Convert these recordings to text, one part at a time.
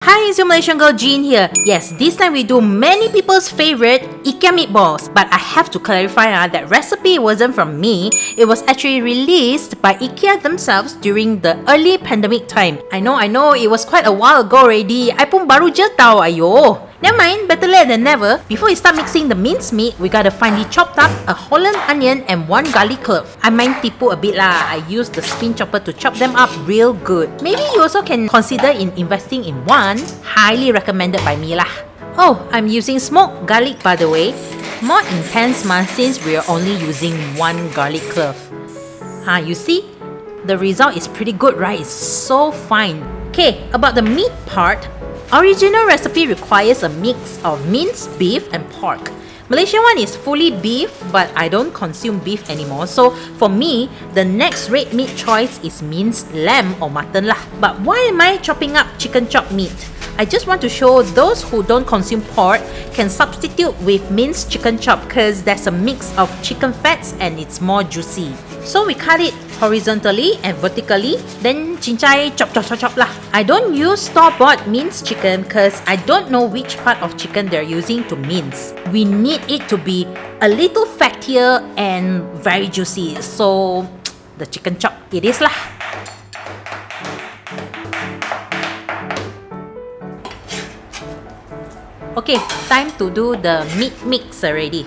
Hi, it's your Malaysian girl Jean here. Yes, this time we do many people's favorite IKEA meatballs. But I have to clarify that recipe wasn't from me. It was actually released by IKEA themselves during the early pandemic time. I know, it was quite a while ago already. I pun baru je tahu, ayo. Never mind, better late than never. Before we start mixing the minced meat, we gotta finely chop up a Holland onion and 1 garlic clove. I might tipu a bit lah. I use the spin chopper to chop them up real good. Maybe you also can consider in investing in one. Highly recommended by me lah. Oh, I'm using smoked garlic by the way. More intense since we are only using 1 garlic clove. You see? The result is pretty good, right? It's so fine. Okay, about the meat part. Original recipe requires a mix of minced beef and pork. Malaysian one is fully beef, but I don't consume beef anymore. So for me, the next red meat choice is minced lamb or mutton lah. But why am I chopping up chicken chop meat? I just want to show those who don't consume pork can substitute with minced chicken chop because there's a mix of chicken fats and it's more juicy. So we cut it horizontally and vertically, then cincai chop lah. I don't use store-bought minced chicken because I don't know which part of chicken they're using to mince. We need it to be a little fattier and very juicy. So the chicken chop it is lah. Okay, time to do the meat mix already.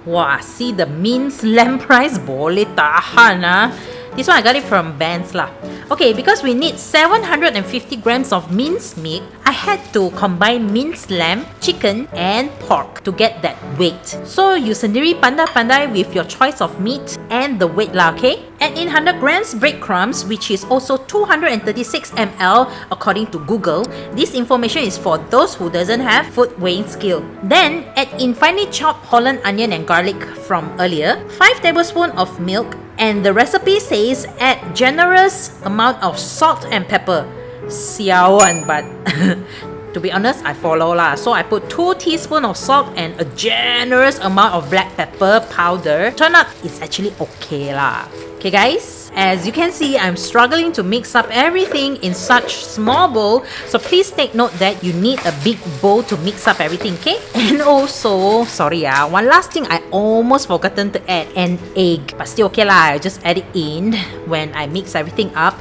Wow, see the minced lamb price boleh tahan ah. This one I got it from Ben's lah. Okay, because we need 750 grams of minced meat, I had to combine minced lamb, chicken and pork to get that weight. So you sendiri pandai-pandai with your choice of meat and the weight lah, okay? Add in 100 grams breadcrumbs, which is also 236 ml according to Google. This information is for those who doesn't have food weighing skill. Then add in finely chopped Holland onion and garlic from earlier, 5 tablespoons of milk, and the recipe says add generous amount of salt and pepper. Siawan, but to be honest, I follow lah. So I put 2 teaspoons of salt and a generous amount of black pepper powder. Turn out it's actually okay lah. Okay guys, as you can see, I'm struggling to mix up everything in such small bowl. So please take note that you need a big bowl to mix up everything, okay? And also, sorry one last thing I almost forgotten to add, an egg. But still okay lah, I just add it in when I mix everything up.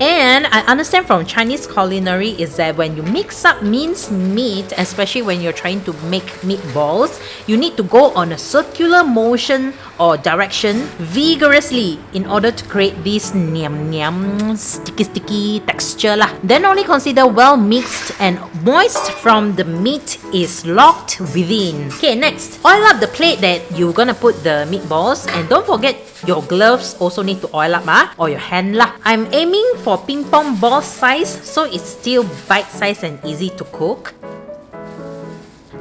And I understand from Chinese culinary is that when you mix up minced meat, especially when you're trying to make meatballs, you need to go on a circular motion or direction vigorously in order to create this sticky texture lah. Then only consider well mixed and moist from the meat is locked within. Okay, next, oil up the plate that you're gonna put the meatballs, and don't forget your gloves also need to oil up or your hand lah. I'm aiming for ping pong ball size so it's still bite size and easy to cook.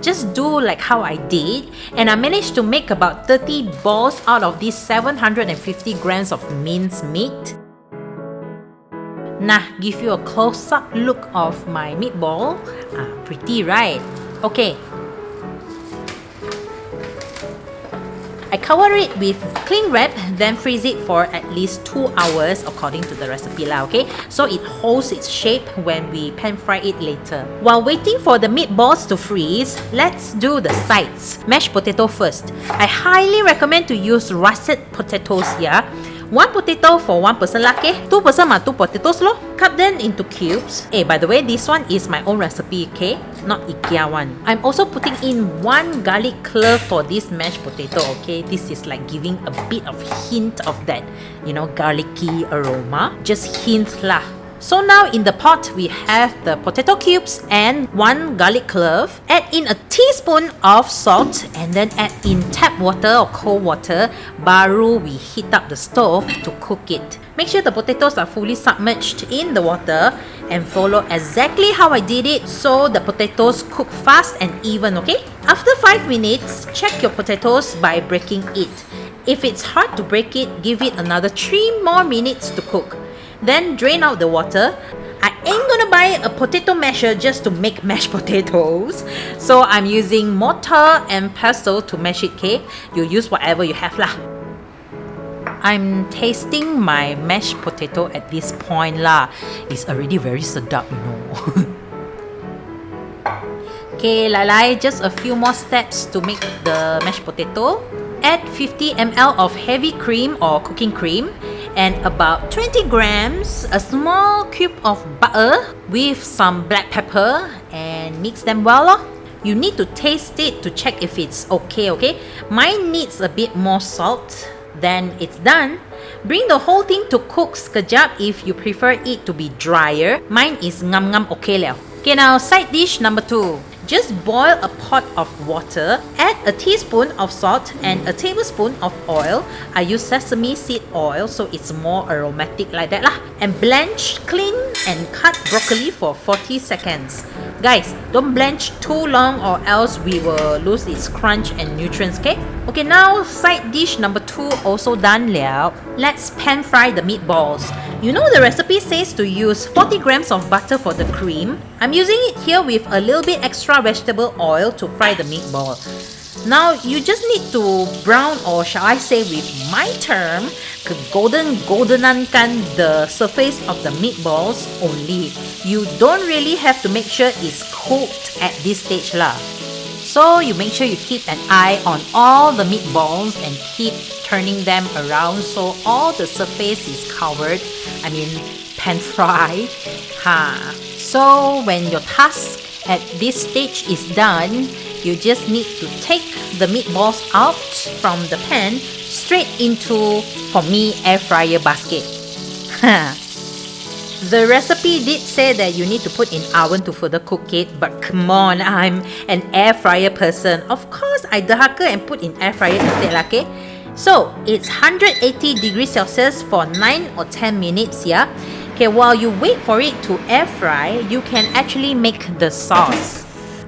Just do like how I did, and I managed to make about 30 balls out of these 750 grams of minced meat. Nah, give you a close-up look of my meatball. Pretty, right? Okay. I cover it with cling wrap, then freeze it for at least 2 hours according to the recipe lah, okay? So it holds its shape when we pan fry it later. While waiting for the meatballs to freeze, let's do the sides. Mashed potato first. I highly recommend to use russet potatoes here. 1 potato for 1 person lah, okay? 2 person 2 potatoes lo. Cut them into cubes. By the way, this one is my own recipe, okay? Not IKEA one. I'm also putting in 1 garlic clove for this mashed potato, okay? This is like giving a bit of hint of that, garlicky aroma. Just hint lah. So now in the pot, we have the potato cubes and 1 garlic clove. Add in a teaspoon of salt and then add in tap water or cold water. Baru we heat up the stove to cook it. Make sure the potatoes are fully submerged in the water and follow exactly how I did it so the potatoes cook fast and even, okay? After 5 minutes, check your potatoes by breaking it. If it's hard to break it, give it another 3 more minutes to cook. Then drain out the water. I ain't gonna buy a potato masher just to make mashed potatoes. So I'm using mortar and pestle to mash it, okay? You use whatever you have lah. I'm tasting my mashed potato at this point lah. It's already very sedap, Okay, lalai, just a few more steps to make the mashed potato. Add 50 ml of heavy cream or cooking cream and about 20 grams, a small cube of butter with some black pepper and mix them well. You need to taste it to check if it's okay? Mine needs a bit more salt. Then it's done. Bring the whole thing to cook sekejap if you prefer it to be drier. Mine is ngam okay liao. Okay, now side dish number 2. Just boil a pot of water, add a teaspoon of salt and a tablespoon of oil. I use sesame seed oil so it's more aromatic like that lah. And blanch, clean and cut broccoli for 40 seconds. Guys, don't blanch too long or else we will lose its crunch and nutrients, okay? Okay, now side dish number 2 also done liao. Let's pan fry the meatballs. You know the recipe says to use 40 grams of butter for the cream. I'm using it here with a little bit extra vegetable oil to fry the meatball. Now you just need to brown, or shall I say with my term, goldenankan the surface of the meatballs only. You don't really have to make sure it's cooked at this stage lah. So you make sure you keep an eye on all the meatballs and keep turning them around so all the surface is covered. I mean pan fried. So when your task at this stage is done, you just need to take the meatballs out from the pan straight into, for me, air fryer basket. The recipe did say that you need to put in oven to further cook it, but come on, I'm an air fryer person. Of course, I dahaka and put in air fryer instead, okay? So, it's 180 degrees Celsius for 9 or 10 minutes, yeah? Okay, while you wait for it to air fry, you can actually make the sauce.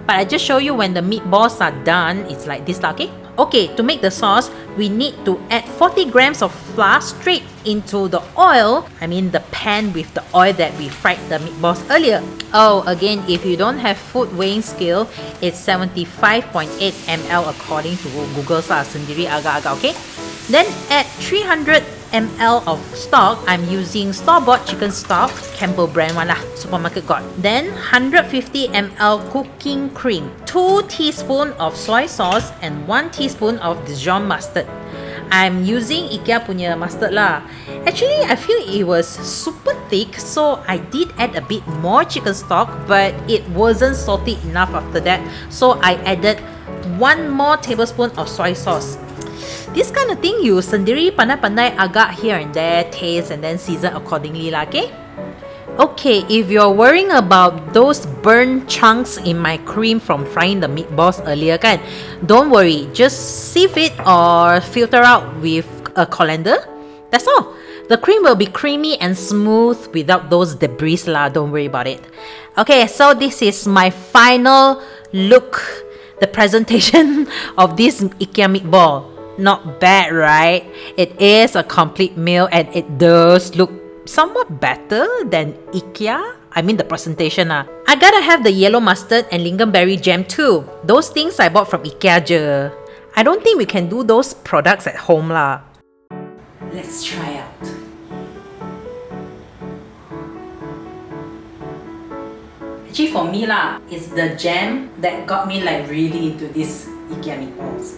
But I just show you when the meatballs are done, it's like this, okay? Okay, to make the sauce, we need to add 40 grams of flour straight into the oil. I mean the pan with the oil that we fried the meatballs earlier. Oh, again, if you don't have food weighing scale, it's 75.8 ml according to Google sendiri agak-agak, okay? Then add 300 ml of stock. I'm using store-bought chicken stock, Campbell brand one lah, supermarket got. Then 150 ml cooking cream, 2 teaspoons of soy sauce and 1 teaspoon of Dijon mustard. I'm using IKEA punya mustard lah. Actually, I feel it was super thick, so I did add a bit more chicken stock, but it wasn't salty enough after that, so I added 1 more tablespoon of soy sauce. This kind of thing you sendiri pandai-pandai agak here and there, taste and then season accordingly lah, okay? Okay, if you're worrying about those burnt chunks in my cream from frying the meatballs earlier kan, don't worry, just sieve it or filter out with a colander. That's all. The cream will be creamy and smooth without those debris lah, don't worry about it. Okay, so this is my final look, the presentation of this IKEA meatball. Not bad, right? It is a complete meal and it does look somewhat better than IKEA. I mean the presentation lah. I gotta have the yellow mustard and lingonberry jam too. Those things I bought from IKEA je. I don't think we can do those products at home lah. Let's try out. Actually for me lah, it's the jam that got me like really into this IKEA meatballs.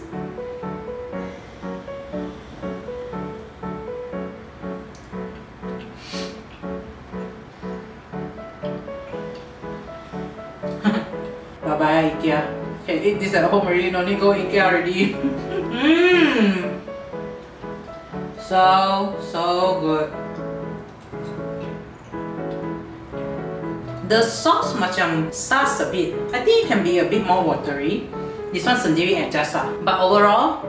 Bye-bye IKEA. Can eat this at home already, no need go IKEA already. So good. The sauce macam sars a bit. I think it can be a bit more watery. This one sendiri adjust lah. But overall,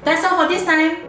that's all for this time.